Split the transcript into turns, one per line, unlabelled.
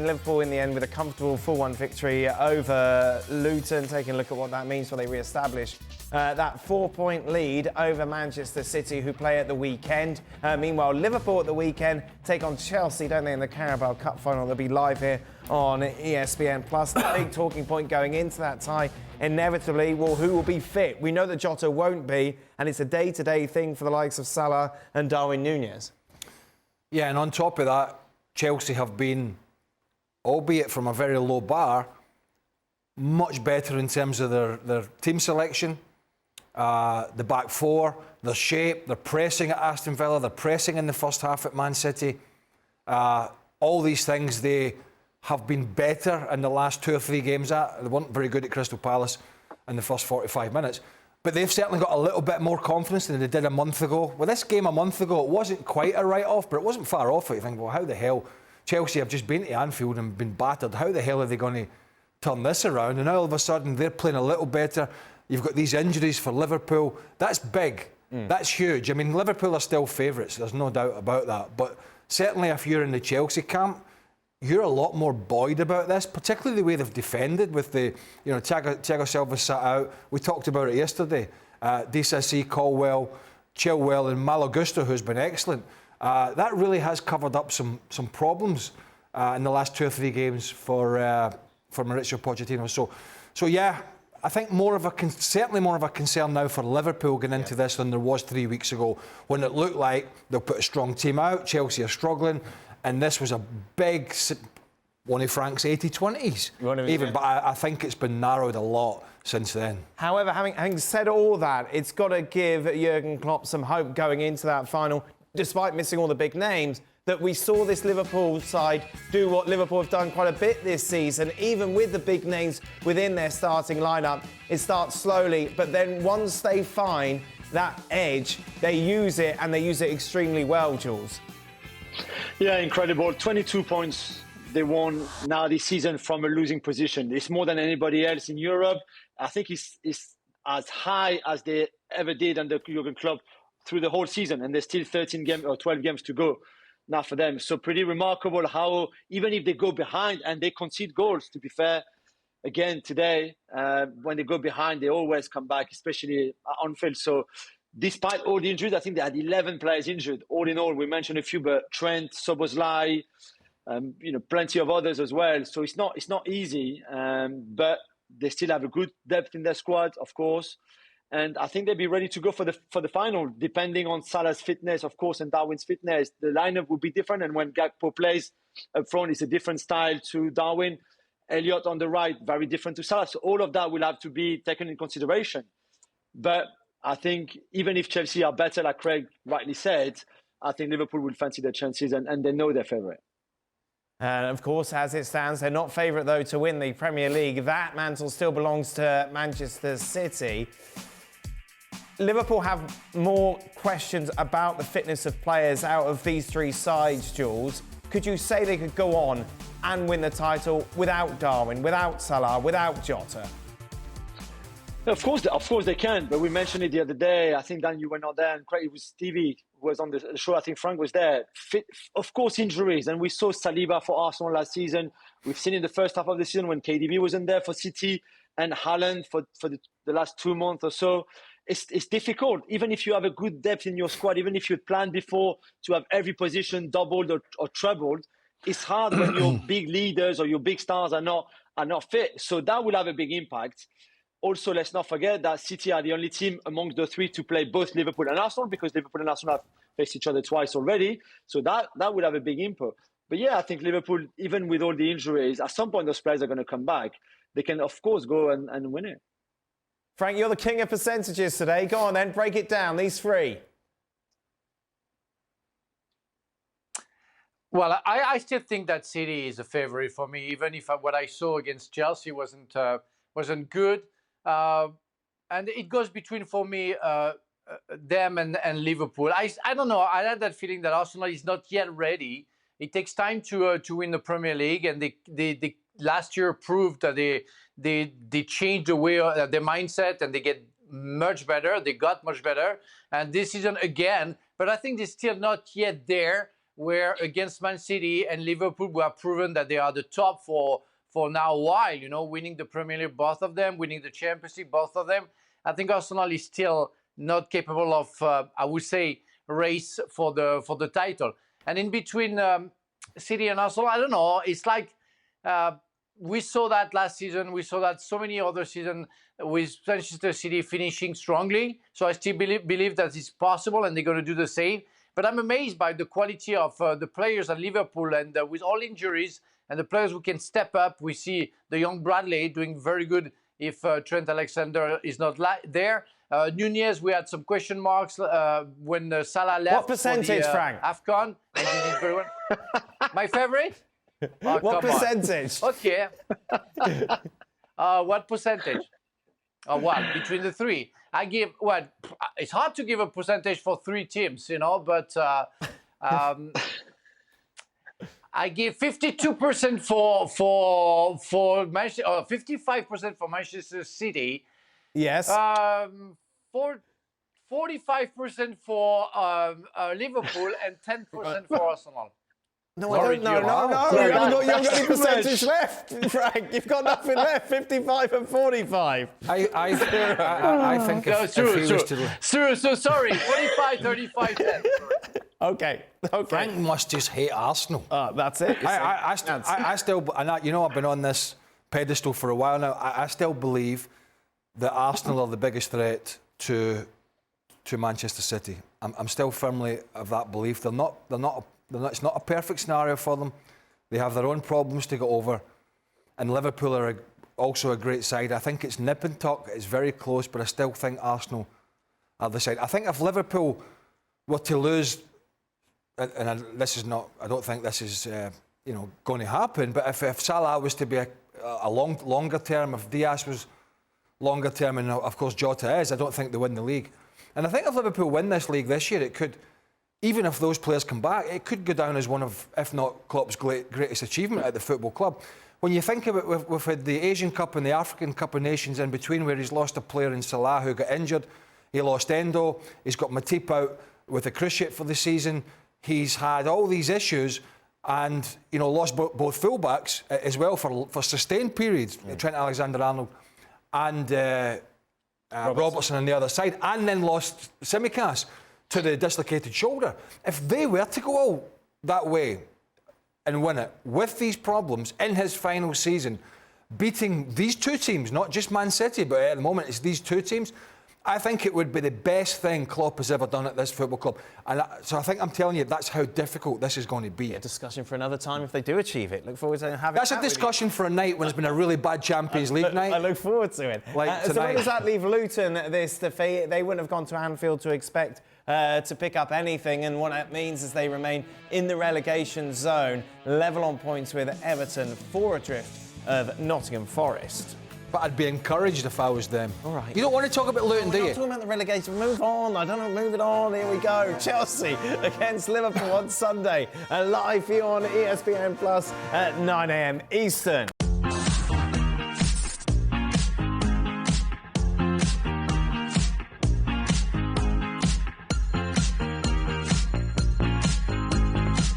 then Liverpool in the end with a comfortable 4-1 victory over Luton. Taking a look at what that means when they re-establish that 4-point lead over Manchester City, who play at the weekend. Meanwhile, Liverpool at the weekend take on Chelsea, don't they, in the Carabao Cup final. They'll be live here on ESPN+. The big talking point going into that tie, inevitably, well, who will be fit? We know that Jota won't be, and it's a day-to-day thing for the likes of Salah and Darwin Núñez.
Yeah, and on top of that, Chelsea have been, albeit from a very low bar, much better in terms of their team selection, the back four, their shape, their pressing at Aston Villa, their pressing in the first half at Man City. All these things they have been better in the last 2 or 3 games. They weren't very good at Crystal Palace in the first 45 minutes. But they've certainly got a little bit more confidence than they did a month ago. Well, this game a month ago, it wasn't quite a write-off, but it wasn't far off. You think, well, how the hell? Chelsea have just been to Anfield and been battered. How the hell are they going to turn this around? And all of a sudden, they're playing a little better. You've got these injuries for Liverpool. That's big. That's huge. I mean, Liverpool are still favourites. There's no doubt about that. But certainly if you're in the Chelsea camp, you're a lot more buoyed about this, particularly the way they've defended with the, Thiago Silva sat out. We talked about it yesterday. DCC, Colwell, Chilwell and Malo Gusto, who's been excellent. That really has covered up some problems in the last 2 or 3 games for Mauricio Pochettino. So yeah, I think certainly more of a concern now for Liverpool going into this than there was 3 weeks ago, when it looked like they'll put a strong team out. Chelsea are struggling. And this was a big, one of Frank's 80-20s. But I think it's been narrowed a lot since then.
However, having said all that, it's got to give Jurgen Klopp some hope going into that final, despite missing all the big names, that we saw this Liverpool side do what Liverpool have done quite a bit this season, even with the big names within their starting lineup. It starts slowly, but then once they find that edge, they use it, and they use it extremely well, Jules.
Yeah, incredible. 22 points they won now this season from a losing position. It's more than anybody else in Europe. I think it's as high as they ever did under Jurgen Klopp through the whole season. And there's still 13 games or 12 games to go now for them. So pretty remarkable how, even if they go behind and they concede goals, to be fair, again, today, when they go behind, they always come back, especially at Anfield. So despite all the injuries, I think they had 11 players injured. All in all, we mentioned a few, but Trent, Szoboszlai, plenty of others as well. So it's not easy, but they still have a good depth in their squad, of course. And I think they'll be ready to go for the final, depending on Salah's fitness, of course, and Darwin's fitness. The lineup will be different, and when Gakpo plays up front, it's a different style to Darwin. Elliott on the right, very different to Salah. So all of that will have to be taken in consideration. But I think even if Chelsea are better, like Craig rightly said, I think Liverpool will fancy their chances, and they know they're favourite.
And of course, as it stands, they're not favourite, though, to win the Premier League. That mantle still belongs to Manchester City. Liverpool have more questions about the fitness of players out of these 3 sides, Jules. Could you say they could go on and win the title without Darwin, without Salah, without Jota?
Of course they can. But we mentioned it the other day. I think, Dan, you were not there, and Craig, it was Stevie who was on the show. I think Frank was there. Of course, injuries. And we saw Saliba for Arsenal last season. We've seen in the first half of the season when KDB wasn't there for City, and Haaland for the last 2 months or so. It's difficult. Even if you have a good depth in your squad, even if you planned before to have every position doubled or trebled, it's hard when your big leaders or your big stars are not fit. So that will have a big impact. Also, let's not forget that City are the only team amongst the 3 to play both Liverpool and Arsenal, because Liverpool and Arsenal have faced each other twice already. So that would have a big input. But yeah, I think Liverpool, even with all the injuries, at some point those players are going to come back. They can, of course, go and win it.
Frank, you're the king of percentages today. Go on then, break it down, these 3.
Well, I still think that City is a favourite for me, even if what I saw against Chelsea wasn't good. And it goes between, for me, them and Liverpool. I don't know. I had that feeling that Arsenal is not yet ready. It takes time to win the Premier League, and they last year proved that they changed the way their mindset, and they get much better. They got much better, and this season again. But I think they're still not yet there where against Man City and Liverpool, we have proven that they are the top for now a while, you know, winning the Premier League, both of them, winning the Champions League, both of them. I think Arsenal is still not capable of, I would say, race for the title. And in between City and Arsenal, I don't know, it's like we saw that last season. We saw that so many other seasons with Manchester City finishing strongly. So I still believe that it's possible and they're going to do the same. But I'm amazed by the quality of the players at Liverpool, and with all injuries and the players who can step up. We see the young Bradley doing very good if Trent Alexander is not there. Nunez, we had some question marks when Salah left.
What percentage,
for the,
Frank?
AFCON. And he did very well. My favorite? Oh,
what percentage?
Okay. What percentage? What? Between the three? I give, well, it's hard to give a percentage for three teams, you know, but I give 52% for Manchester, or 55% for Manchester City.
Yes.
45% for Liverpool and 10% for Arsenal.
No, I don't know. No. You haven't got any percentage left, Frank. You've got nothing left. 55 and 45.
I think if he was to...
True. So sorry. 45, 35, 10.
Okay.
Frank must just hate Arsenal.
That's it.
I still, and you know, I've been on this pedestal for a while now. I still believe that Arsenal are the biggest threat to Manchester City. I'm still firmly of that belief. It's not a perfect scenario for them. They have their own problems to get over. And Liverpool are also a great side. I think it's nip and tuck. It's very close, but I still think Arsenal are the side. I think if Liverpool were to lose, and I don't think this is going to happen, but if Salah was to be a longer term, if Diaz was longer term, and of course Jota is, I don't think they win the league. And I think if Liverpool win this league this year, it could, even if those players come back, it could go down as one of, if not Klopp's greatest achievement at the football club. When you think about it, we've had the Asian Cup and the African Cup of Nations in between, where he's lost a player in Salah who got injured. He lost Endo. He's got Matip out with a cruciate for the season. He's had all these issues and, you know, lost both fullbacks as well for sustained periods. Trent Alexander-Arnold and Robertson on the other side, and then lost Tsimikas to the dislocated shoulder. If they were to go all that way and win it with these problems in his final season, beating these two teams, not just Man City, but at the moment it's these two teams, I think it would be the best thing Klopp has ever done at this football club. And so I think I'm telling you, that's how difficult this is going to be.
A discussion for another time if they do achieve it. Look forward to having
That's a discussion for a night when it's been a really bad Champions League night.
I look forward to it.
Like
so where does that leave Luton, this defeat? They wouldn't have gone to Anfield to expect to pick up anything, and what that means is they remain in the relegation zone, level on points with Everton, 4 adrift of Nottingham Forest.
But I'd be encouraged if I was them.
All right.
You don't want to talk about Luton, do
We're
you?
not talking about the relegation. Move on. I don't know. Move it on. Here we go. Chelsea against Liverpool on Sunday. Live for you on ESPN Plus at 9 a.m. Eastern.